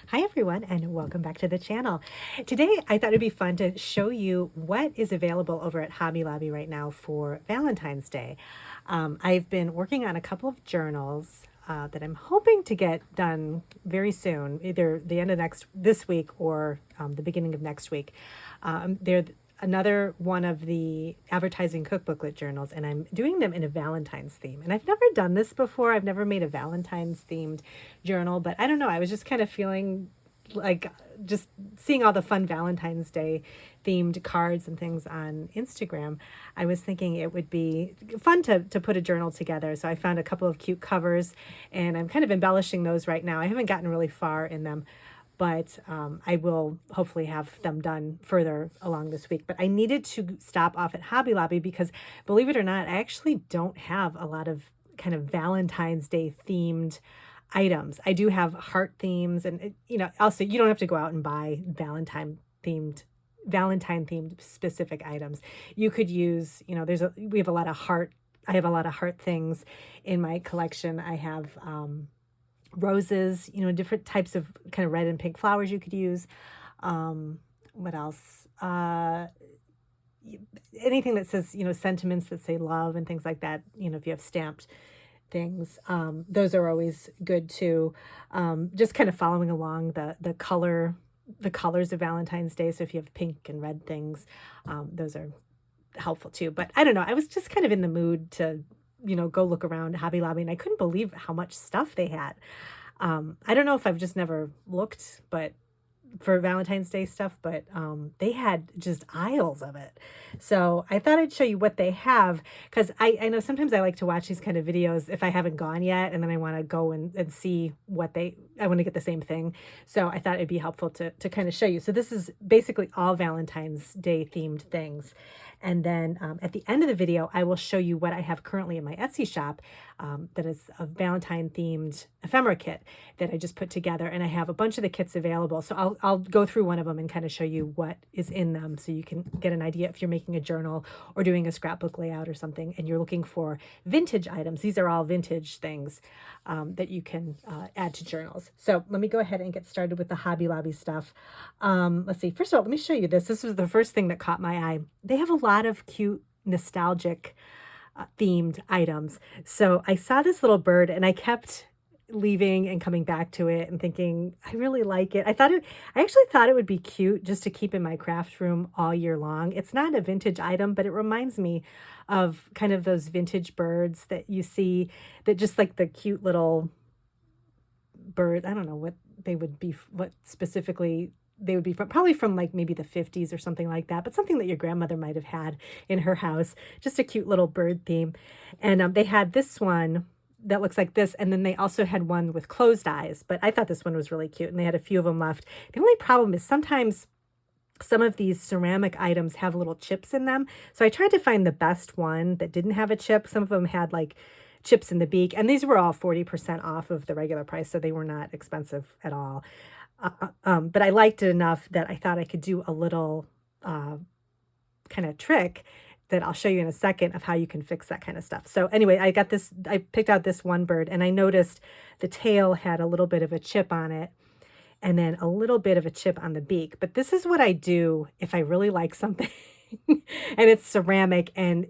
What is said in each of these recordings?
Hi everyone and welcome back to the channel. Today I thought it'd be fun to show you what is available over at Hobby Lobby right now for Valentine's Day. I've been working on a couple of journals that I'm hoping to get done very soon, either the end of this week or the beginning of next week. They're another one of the advertising cookbooklet journals, and I'm doing them in a Valentine's theme. And I've never done this before. I've never made a Valentine's themed journal, but I don't know. I was just kind of feeling like just seeing all the fun Valentine's Day themed cards and things on Instagram. I was thinking it would be fun to put a journal together. So I found a couple of cute covers and I'm kind of embellishing those right now. I haven't gotten really far in them, but I will hopefully have them done further along this week. But I needed to stop off at Hobby Lobby because, believe it or not, I actually don't have a lot of kind of Valentine's Day themed items. I do have heart themes, and also you don't have to go out and buy Valentine themed specific items. You could use, we have a lot of heart. I have a lot of heart things in my collection. I have roses, different types of kind of red and pink flowers you could use. What else? Anything that says, sentiments that say love and things like that. If you have stamped things, those are always good too. Just kind of following along the colors of Valentine's Day. So if you have pink and red things, those are helpful too. But I don't know. I was just kind of in the mood to go look around Hobby Lobby, and I couldn't believe how much stuff they had. I don't know if I've just never looked, but for Valentine's Day stuff, but they had just aisles of it. So I thought I'd show you what they have, because I know sometimes I like to watch these kind of videos if I haven't gone yet, and then I want to go and see I want to get the same thing. So I thought it'd be helpful to kind of show you. So this is basically all Valentine's Day themed things. And then at the end of the video, I will show you what I have currently in my Etsy shop that is a Valentine themed ephemera kit that I just put together. And I have a bunch of the kits available. So I'll go through one of them and kind of show you what is in them so you can get an idea if you're making a journal or doing a scrapbook layout or something and you're looking for vintage items. These are all vintage things that you can add to journals. So let me go ahead and get started with the Hobby Lobby stuff. Let's see. First of all, let me show you this. This was the first thing that caught my eye. They have a lot of cute, nostalgic themed items. So I saw this little bird and I kept leaving and coming back to it and thinking, I really like it. I actually thought it would be cute just to keep in my craft room all year long. It's not a vintage item, but it reminds me of kind of those vintage birds that you see, that just like the cute little birds. I don't know what they would be, what specifically they would be from, probably from like maybe the 50s or something like that, but something that your grandmother might have had in her house, just a cute little bird theme. And they had this one that looks like this, and then they also had one with closed eyes, but I thought this one was really cute, and they had a few of them left. The only problem is sometimes some of these ceramic items have little chips in them, so I tried to find the best one that didn't have a chip. Some of them had like chips in the beak, and these were all 40% off of the regular price, so they were not expensive at all. But I liked it enough that I thought I could do a little kind of trick that I'll show you in a second of how you can fix that kind of stuff. So anyway, I picked out this one bird, and I noticed the tail had a little bit of a chip on it and then a little bit of a chip on the beak. But this is what I do if I really like something and it's ceramic and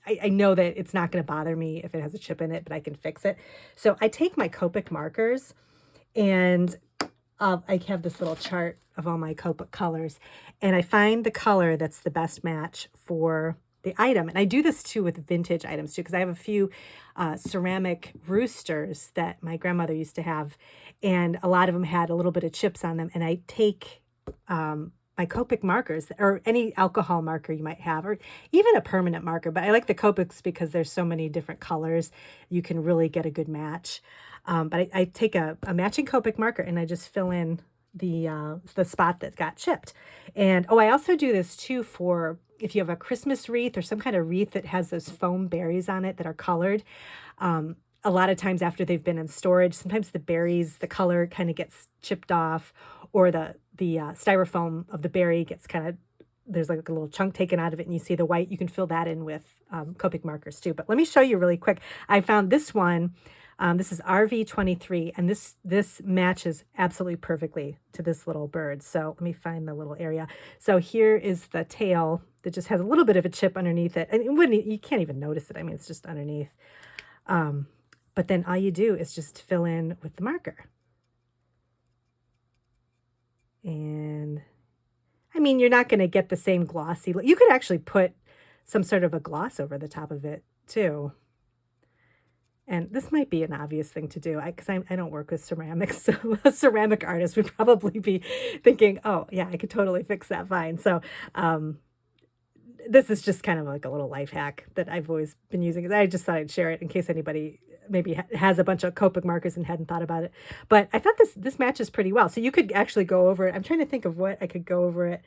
I know that it's not going to bother me if it has a chip in it, but I can fix it. So I take my Copic markers, and I have this little chart of all my Copic colors, and I find the color that's the best match for the item. And I do this too with vintage items too, because I have a few ceramic roosters that my grandmother used to have, and a lot of them had a little bit of chips on them. And I take my Copic markers, or any alcohol marker you might have, or even a permanent marker. But I like the Copics because there's so many different colors. You can really get a good match. But I take a matching Copic marker and I just fill in the spot that got chipped. And I also do this too for if you have a Christmas wreath or some kind of wreath that has those foam berries on it that are colored. A lot of times after they've been in storage, sometimes the berries, the color kind of gets chipped off, or the styrofoam of the berry gets kind of, there's like a little chunk taken out of it and you see the white. You can fill that in with Copic markers too. But let me show you really quick. I found this one This is RV23, and this matches absolutely perfectly to this little bird. So let me find the little area. So here is the tail that just has a little bit of a chip underneath it, and you can't even notice it. I mean, it's just underneath. But then all you do is just fill in with the marker. And I mean, you're not going to get the same glossy. You could actually put some sort of a gloss over the top of it too. And this might be an obvious thing to do because I don't work with ceramics. So a ceramic artist would probably be thinking, oh, yeah, I could totally fix that fine. So this is just kind of like a little life hack that I've always been using. I just thought I'd share it in case anybody maybe has a bunch of Copic markers and hadn't thought about it. But I thought this matches pretty well. So you could actually go over it. I'm trying to think of what I could go over it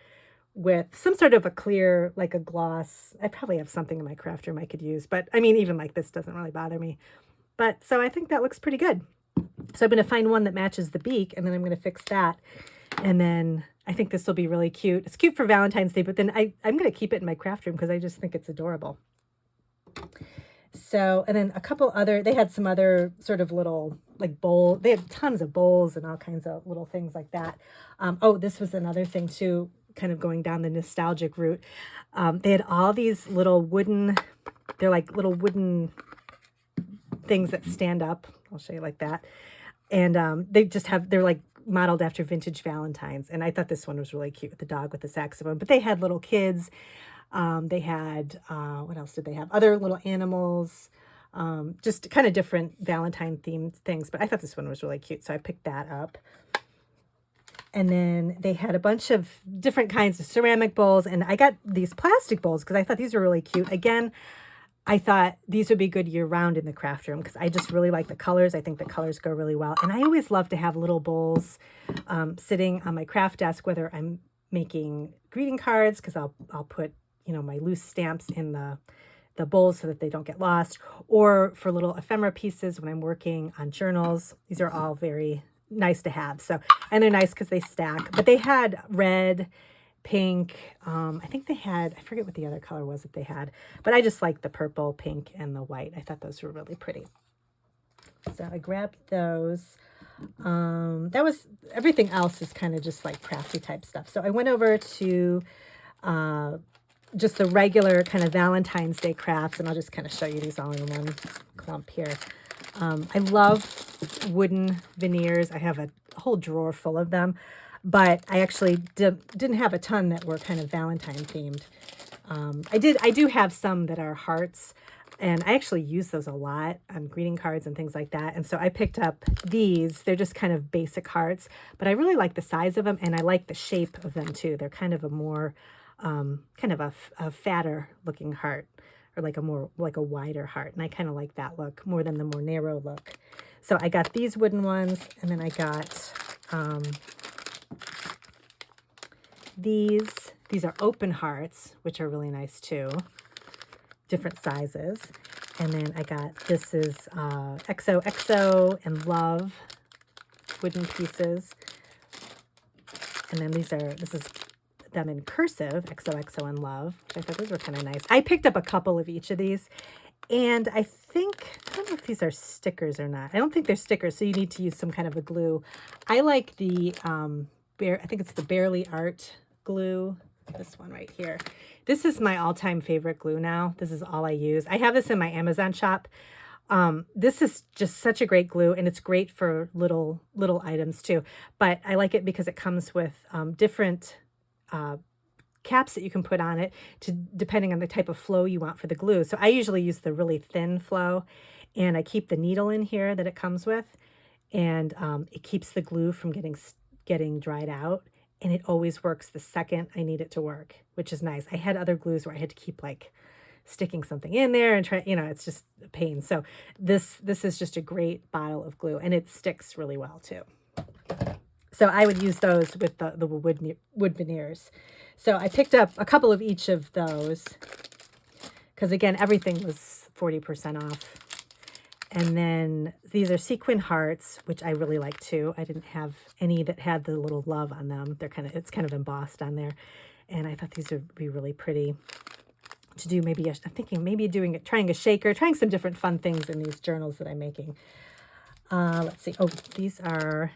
with. Some sort of a clear, like a gloss. I probably have something in my craft room I could use. But I mean, even like this doesn't really bother me. But so I think that looks pretty good. So I'm going to find one that matches the beak, and then I'm going to fix that. And then I think this will be really cute. It's cute for Valentine's Day, but then I'm going to keep it in my craft room because I just think it's adorable. So, and then a couple other, they had some other sort of little like bowl. They had tons of bowls and all kinds of little things like that. Oh, this was another thing too, kind of going down the nostalgic route. They had all these little wooden, they're like little wooden things that stand up. I'll show you like that. And they're like modeled after vintage Valentines. And I thought this one was really cute with the dog with the saxophone. But they had little kids. They had, what else did they have? Other little animals. Just kind of different Valentine themed things. But I thought this one was really cute. So I picked that up. And then they had a bunch of different kinds of ceramic bowls. And I got these plastic bowls because I thought these were really cute. Again, I thought these would be good year-round in the craft room because I just really like the colors. I think the colors go really well. And I always love to have little bowls sitting on my craft desk, whether I'm making greeting cards, because I'll put, my loose stamps in the bowls so that they don't get lost, or for little ephemera pieces when I'm working on journals. These are all very nice to have. So, and they're nice because they stack. But they had red, pink. I think they had, I forget what the other color was that they had, but I just like the purple, pink, and the white. I thought those were really pretty. So I grabbed those. That was, everything else is kind of just like crafty type stuff. So I went over to just the regular kind of Valentine's Day crafts, and I'll just kind of show you these all in one clump here. I love wooden veneers. I have a whole drawer full of them. But I actually didn't have a ton that were kind of Valentine themed. I do have some that are hearts, and I actually use those a lot on greeting cards and things like that. And so I picked up these. They're just kind of basic hearts, but I really like the size of them, and I like the shape of them too. They're kind of a more, kind of a fatter looking heart, or like a wider heart. And I kind of like that look more than the more narrow look. So I got these wooden ones, and then I got, these are open hearts, which are really nice too, different sizes. And then I got, this is XOXO and Love wooden pieces. And then this is them in cursive, XOXO and Love, which I thought those were kind of nice. I picked up a couple of each of these, and I don't know if these are stickers or not. I don't think they're stickers, so you need to use some kind of a glue. I like the, I think it's the Barely Art glue, this one right here. This is my all-time favorite glue now. This is all I use. I have this in my Amazon shop. This is just such a great glue, and it's great for little items too. But I like it because it comes with different caps that you can put on it depending on the type of flow you want for the glue. So I usually use the really thin flow, and I keep the needle in here that it comes with, and it keeps the glue from getting dried out. And it always works the second I need it to work, which is nice. I had other glues where I had to keep like sticking something in there and try, it's just a pain. So this is just a great bottle of glue, and it sticks really well too. So I would use those with the wood veneers. So I picked up a couple of each of those because, again, everything was 40% off. And then these are sequin hearts, which I really like too. I didn't have any that had the little love on them. It's kind of embossed on there. And I thought these would be really pretty to do. I'm thinking maybe trying a shaker, trying some different fun things in these journals that I'm making. Let's see. Oh, these are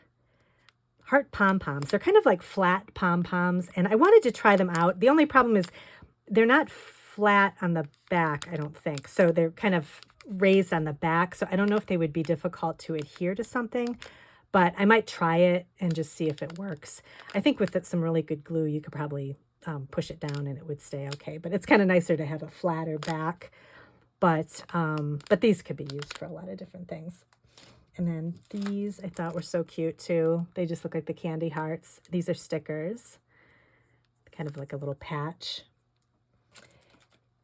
heart pom-poms. They're kind of like flat pom-poms, and I wanted to try them out. The only problem is they're not flat on the back, I don't think. So they're kind of raised on the back. So I don't know if they would be difficult to adhere to something, but I might try it and just see if it works. I think with some really good glue, you could probably push it down and it would stay okay. But it's kind of nicer to have a flatter back. But these could be used for a lot of different things. And then these I thought were so cute too. They just look like the candy hearts. These are stickers, kind of like a little patch.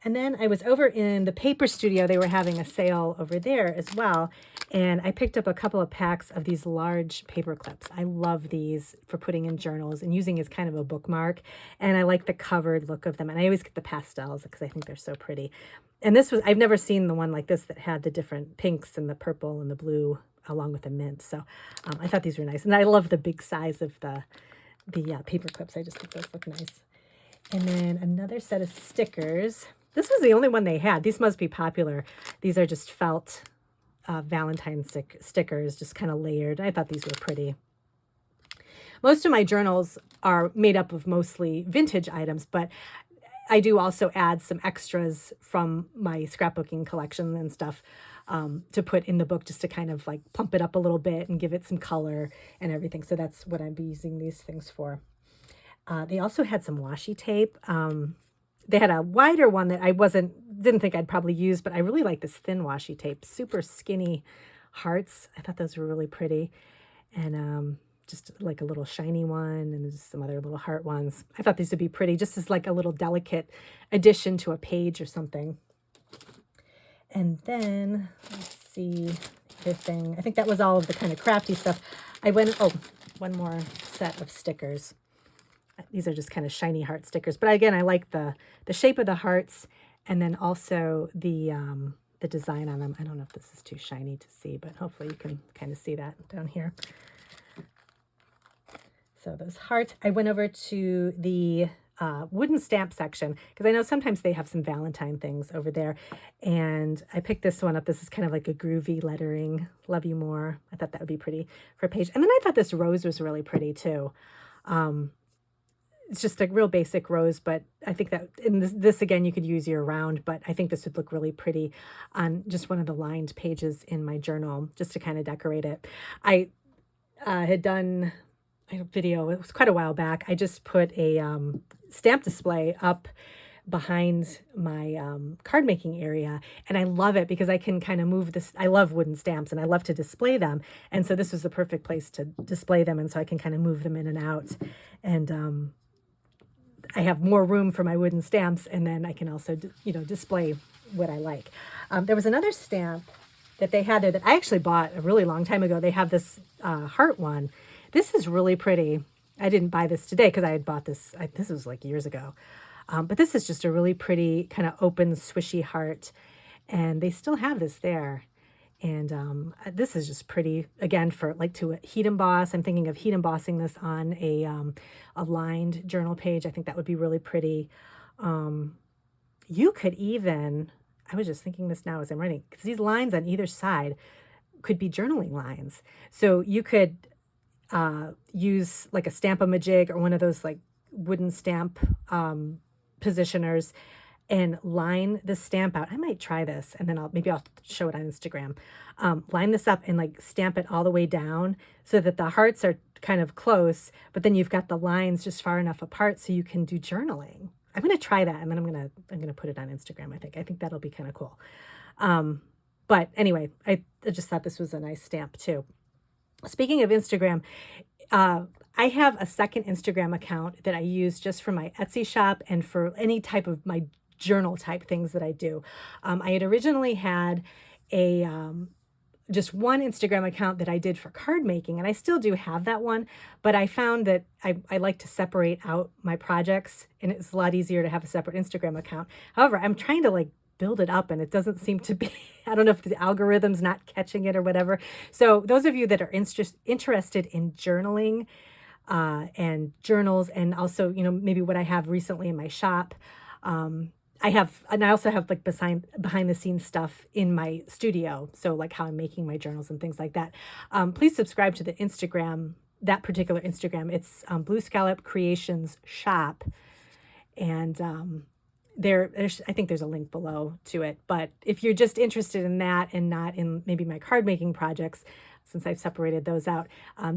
And then I was over in the paper studio. They were having a sale over there as well. And I picked up a couple of packs of these large paper clips. I love these for putting in journals and using as kind of a bookmark. And I like the covered look of them. And I always get the pastels because I think they're so pretty. And this was, I've never seen the one like this that had the different pinks and the purple and the blue along with the mint. So I thought these were nice. And I love the big size of the paper clips. I just think those look nice. And then another set of stickers. This was the only one they had. These must be popular. These are just felt Valentine stickers, just kind of layered. I thought these were pretty. Most of my journals are made up of mostly vintage items, but I do also add some extras from my scrapbooking collection and stuff to put in the book just to kind of like pump it up a little bit and give it some color and everything. So that's what I'd be using these things for. They also had some washi tape. They had a wider one that I didn't think I'd probably use, but I really like this thin washi tape. Super skinny hearts. I thought those were really pretty. And just like a little shiny one and just some other little heart ones. I thought these would be pretty, just as like a little delicate addition to a page or something. And then, let's see, other thing. I think that was all of the kind of crafty stuff. One more set of stickers. These are just kind of shiny heart stickers. But again, I like the shape of the hearts and then also the design on them. I don't know if this is too shiny to see, but hopefully you can kind of see that down here. So those hearts. I went over to the wooden stamp section because I know sometimes they have some Valentine things over there. And I picked this one up. This is kind of like a groovy lettering. Love you more. I thought that would be pretty for a page. And then I thought this rose was really pretty too. It's just a real basic rose, but I think that in this again, you could use year round, but I think this would look really pretty on just one of the lined pages in my journal, just to kind of decorate it. I had done a video, it was quite a while back. I just put a stamp display up behind my card making area, and I love it because I can kind of move this. I love wooden stamps and I love to display them, and so this was the perfect place to display them, and so I can kind of move them in and out, and I have more room for my wooden stamps, and then I can also display what I like. There was another stamp that they had there that I actually bought a really long time ago. They have this heart one. This is really pretty. I didn't buy this today because I had bought this. This was like years ago. But this is just a really pretty kind of open, swishy heart. And they still have this there. And this is just pretty, again, for like to heat emboss. I'm thinking of heat embossing this on a lined journal page. I think that would be really pretty. You could even, I was just thinking this now as I'm writing, because these lines on either side could be journaling lines. So you could use like a Stamp-A-Majig or one of those like wooden stamp positioners and line the stamp out. I might try this and then I'll show it on Instagram. Line this up and like stamp it all the way down so that the hearts are kind of close, but then you've got the lines just far enough apart so you can do journaling. I'm going to try that and then I'm going to put it on Instagram. I think that'll be kind of cool. But anyway, I just thought this was a nice stamp too. Speaking of Instagram, I have a second Instagram account that I use just for my Etsy shop and for any type of my journal type things that I do. I had originally had a just one Instagram account that I did for card making, and I still do have that one, but I found that I like to separate out my projects, and it's a lot easier to have a separate Instagram account. However, I'm trying to like build it up and it doesn't seem to be, I don't know if the algorithm's not catching it or whatever. So those of you that are interested in journaling and journals, and also, maybe what I have recently in my shop, I also have like behind the scenes stuff in my studio. So like how I'm making my journals and things like that. Please subscribe to the Instagram, that particular Instagram. It's Blue Scallop Creations Shop. And I think there's a link below to it. But if you're just interested in that and not in maybe my card making projects, since I've separated those out,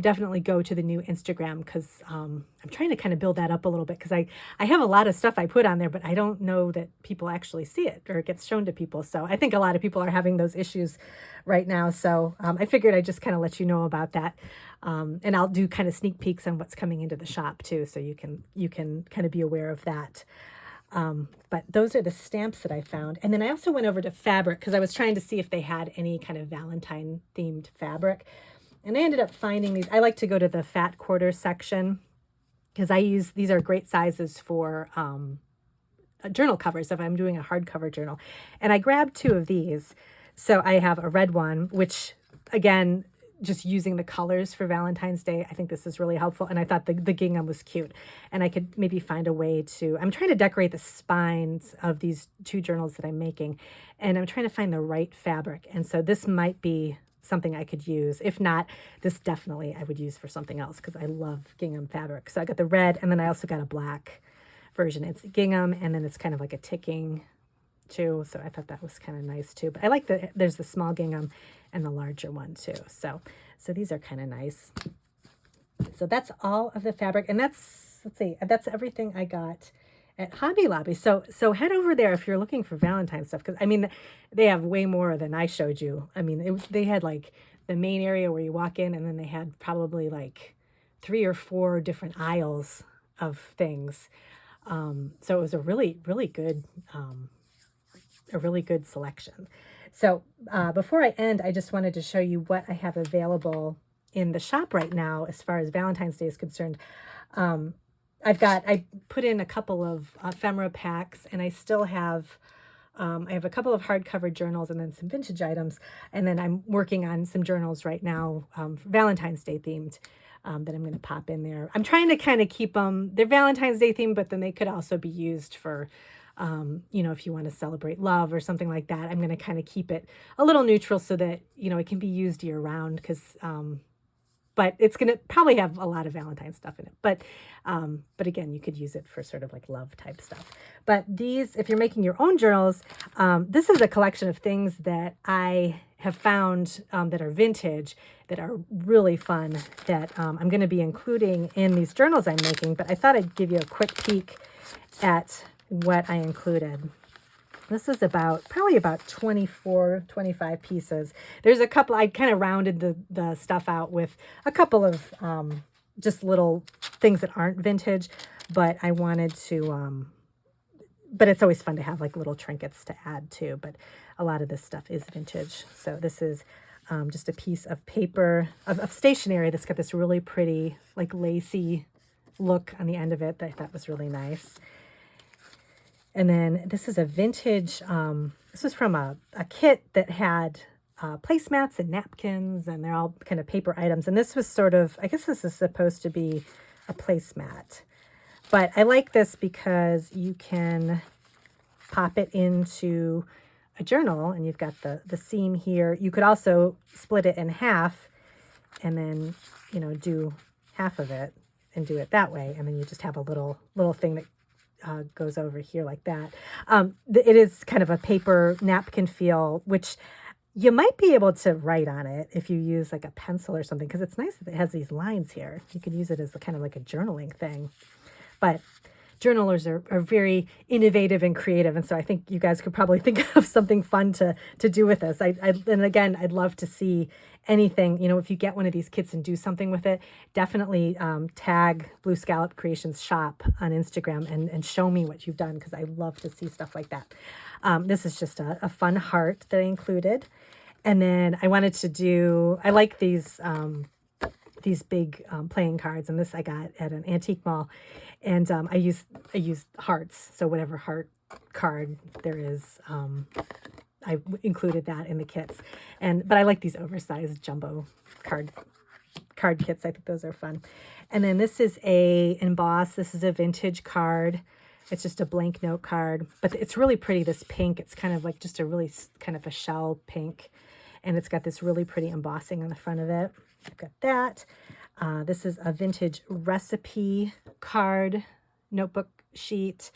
definitely go to the new Instagram, because I'm trying to kind of build that up a little bit, because I have a lot of stuff I put on there, but I don't know that people actually see it or it gets shown to people. So I think a lot of people are having those issues right now. So I figured I'd just kind of let you know about that. And I'll do kind of sneak peeks on what's coming into the shop too, so you can kind of be aware of that. But those are the stamps that I found. And then I also went over to fabric, because I was trying to see if they had any kind of Valentine themed fabric. And I ended up finding these. I like to go to the fat quarter section, because these are great sizes for journal covers if I'm doing a hardcover journal. And I grabbed 2 of these. So I have a red one, which again, just using the colors for Valentine's Day, I think this is really helpful. And I thought the gingham was cute. And I could maybe find a way I'm trying to decorate the spines of these 2 journals that I'm making. And I'm trying to find the right fabric. And so this might be something I could use. If not, this definitely I would use for something else, because I love gingham fabric. So I got the red, and then I also got a black version. It's gingham, and then it's kind of like a ticking too. So I thought that was kind of nice too. But I like there's the small gingham and the larger one too. So these are kind of nice. So that's all of the fabric. And that's everything I got at Hobby Lobby. So head over there if you're looking for Valentine's stuff, because I mean, they have way more than I showed you. I mean, they had like the main area where you walk in, and then they had probably like 3 or 4 different aisles of things. So it was a really, really good selection. So before I end, I just wanted to show you what I have available in the shop right now as far as Valentine's Day is concerned. I put in a couple of ephemera packs, and I still have I have a couple of hardcover journals and then some vintage items. And then I'm working on some journals right now, Valentine's Day themed, that I'm going to pop in there. I'm trying to kind of keep them, they're Valentine's Day themed, but then they could also be used for, if you want to celebrate love or something like that. I'm going to kind of keep it a little neutral so that, it can be used year round, because, but it's going to probably have a lot of Valentine stuff in it. But again, you could use it for sort of like love type stuff. But these, if you're making your own journals, this is a collection of things that I have found that are vintage, that are really fun, that I'm going to be including in these journals I'm making. But I thought I'd give you a quick peek at what I included. This is probably about 24, 25 pieces. There's a couple, I kind of rounded the stuff out with a couple of just little things that aren't vintage, but I wanted to, but it's always fun to have like little trinkets to add too, but a lot of this stuff is vintage. So this is just a piece of paper, of stationery that's got this really pretty, like lacy look on the end of it that I thought was really nice. And then this is a vintage, this was from a kit that had placemats and napkins, and they're all kind of paper items. And this was sort of, I guess this is supposed to be a placemat. But I like this because you can pop it into a journal, and you've got the seam here. You could also split it in half and then, do half of it and do it that way. And then you just have a little thing that goes over here like that. It is kind of a paper napkin feel, which you might be able to write on it if you use like a pencil or something, because it's nice that it has these lines here. You could use it as kind of like a journaling thing. But journalers are very innovative and creative, and so I think you guys could probably think of something fun to do with this. And again, I'd love to see anything, if you get one of these kits and do something with it, definitely tag Blue Scallop Creations Shop on Instagram and show me what you've done, because I love to see stuff like that. This is just a fun heart that I included. And then I wanted to do, I like these big playing cards, and this I got at an antique mall, and I use hearts, so whatever heart card there is, I included that in the kits. But I like these oversized jumbo card kits. I think those are fun. And then this is a emboss. This is a vintage card It's just a blank note card, but it's really pretty, this pink. It's kind of like just a really kind of a shell pink, and it's got this really pretty embossing on the front of it. I've got that. This is a vintage recipe card notebook sheet.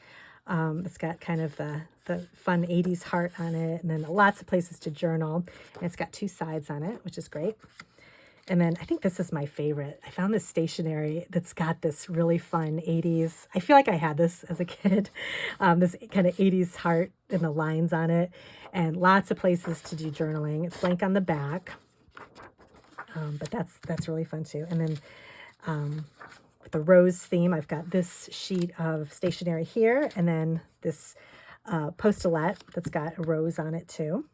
It's got kind of the fun 80s heart on it, and then lots of places to journal. And it's got 2 sides on it, which is great. And then I think this is my favorite. I found this stationery that's got this really fun 80s. I feel like I had this as a kid. This kind of 80s heart and the lines on it, and lots of places to do journaling. It's blank on the back, but that's really fun too. And then with the rose theme, I've got this sheet of stationery here, and then this post-it that's got a rose on it too.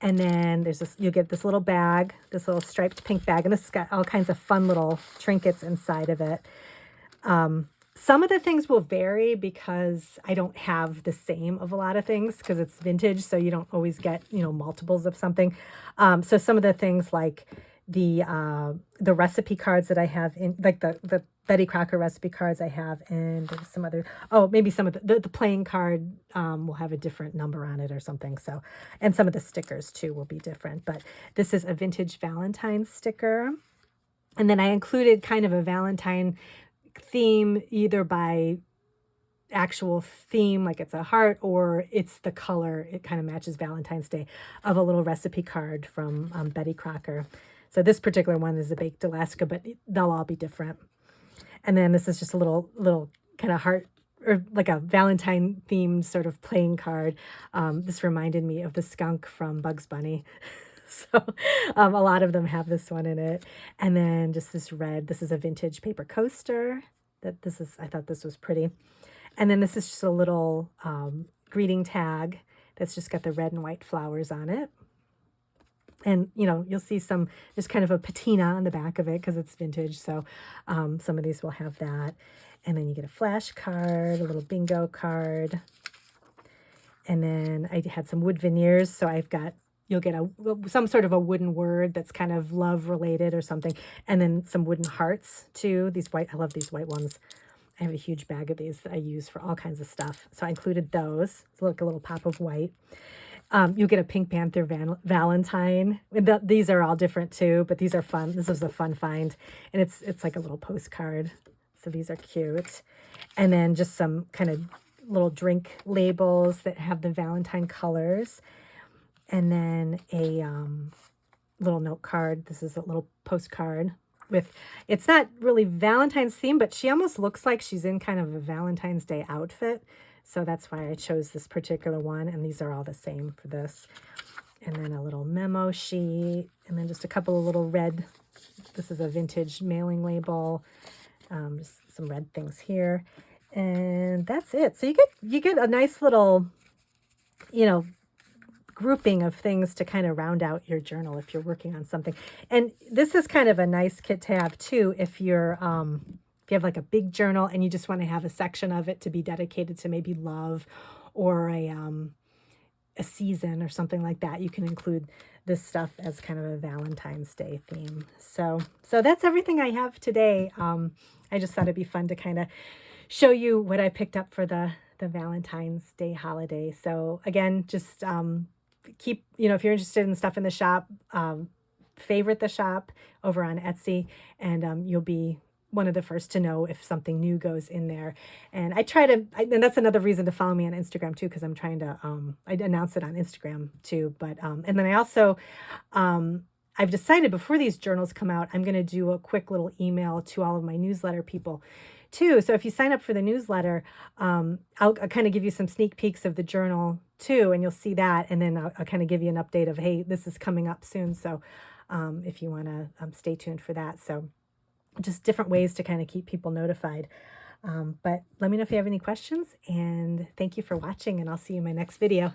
And then there's this, you'll get this little bag, this little striped pink bag, and this has got all kinds of fun little trinkets inside of it. Some of the things will vary because I don't have the same of a lot of things because it's vintage, so you don't always get, multiples of something. So some of the things like the recipe cards that I have in, like the Betty Crocker recipe cards I have, and there's some other, maybe some of the playing card will have a different number on it or something. So, and some of the stickers too will be different, but this is a vintage Valentine sticker. And then I included kind of a Valentine theme, either by actual theme, like it's a heart, or it's the color, it kind of matches Valentine's Day, of a little recipe card from Betty Crocker. So this particular one is a baked Alaska, but they'll all be different. And then this is just a little kind of heart, or like a Valentine themed sort of playing card. This reminded me of the skunk from Bugs Bunny. So a lot of them have this one in it. And then just this red, this is a vintage paper coaster. I thought this was pretty. And then this is just a little greeting tag that's just got the red and white flowers on it. And, you'll see there's kind of a patina on the back of it because it's vintage. So some of these will have that. And then you get a flash card, a little bingo card. And then I had some wood veneers. So you'll get some sort of a wooden word that's kind of love related or something. And then some wooden hearts too. I love these white ones. I have a huge bag of these that I use for all kinds of stuff. So I included those. It's like a little pop of white. You'll get a Pink Panther Valentine. These are all different too, but these are fun. This was a fun find. And it's like a little postcard. So these are cute. And then just some kind of little drink labels that have the Valentine colors. And then a little note card. This is a little postcard it's not really Valentine's theme, but she almost looks like she's in kind of a Valentine's Day outfit. So that's why I chose this particular one. And these are all the same for this. And then a little memo sheet. And then just a couple of little red. This is a vintage mailing label. Just some red things here. And that's it. So you get a nice little, grouping of things to kind of round out your journal if you're working on something. And this is kind of a nice kit to have too if you're if you have like a big journal and you just want to have a section of it to be dedicated to maybe love or a season or something like that. You can include this stuff as kind of a Valentine's Day theme. So that's everything I have today. I just thought it'd be fun to kind of show you what I picked up for the Valentine's Day holiday. So again, just keep, if you're interested in stuff in the shop, favorite the shop over on Etsy, and you'll be one of the first to know if something new goes in there. And and that's another reason to follow me on Instagram too, because I'm trying to, I announce it on Instagram too. But, and then I also, I've decided before these journals come out, I'm going to do a quick little email to all of my newsletter people too. So if you sign up for the newsletter, I'll kind of give you some sneak peeks of the journal too, and you'll see that. And then I'll kind of give you an update of, hey, this is coming up soon. So if you want to stay tuned for that. So just different ways to kind of keep people notified. But let me know if you have any questions, and thank you for watching, and I'll see you in my next video.